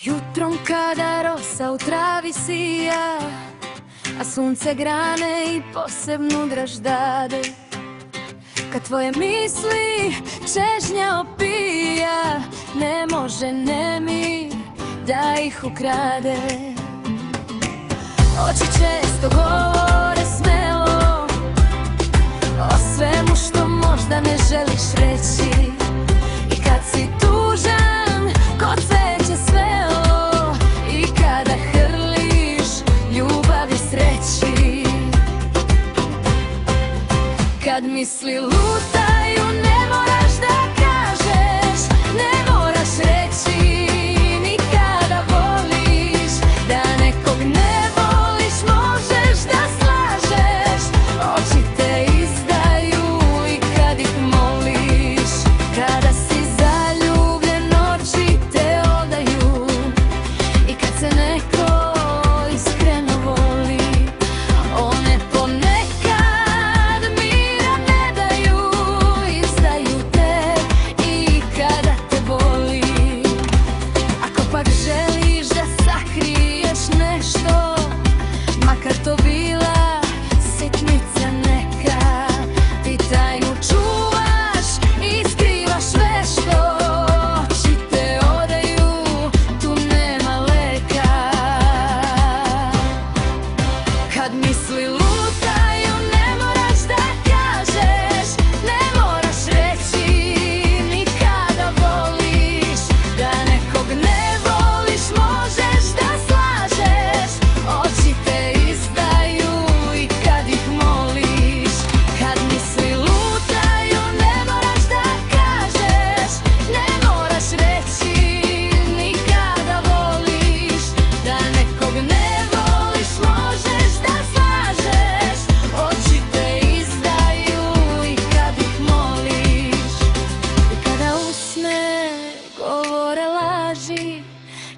Jutrom kada rosa u travi sija, a sunce grane i posebnu draž dade, kad tvoje misli čežnja opija, ne može nemir da ih ukrade. Oči često govore smelo o svemu što možda ne želiš reći, i kad si tužan ko cveće svelo, i kada hrliš ljubavi sreći. Kad misli lutaju ne moraš da kažeš, ne moraš reći ni kada voliš. Da nekog ne voliš možeš da slažeš, oči te izdaju i kad ih moliš. Kada si zaljubljen oči te odaju, i kad se neko iskreno voli, one ponekad mira ne daju, izdaju te i kada te boli. Ako pak želiš da sakriješ nešto, makar to bila sitnica neka, ti tajnu čuvaš i skrivaš vešto, oči te odaju, tu nema leka. Kad misli lutaju ne moraš da kažeš, ne moraš reći ni kada voliš. Da nekog ne voliš možeš da slažeš, oči te izdaju i kad ih moliš. Kad misli lutaju ne moraš da kažeš, ne moraš reći ni kada voliš. Da nekog ne voliš možeš da slažeš, oči te izdaju i kad ih moliš. I kada usne govore laži,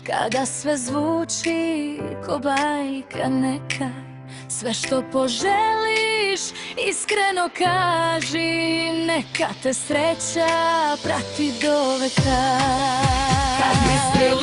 kada sve zvuči ko bajka neka, sve što poželiš iskreno kaži, neka te sreća prati do veka. Kad misli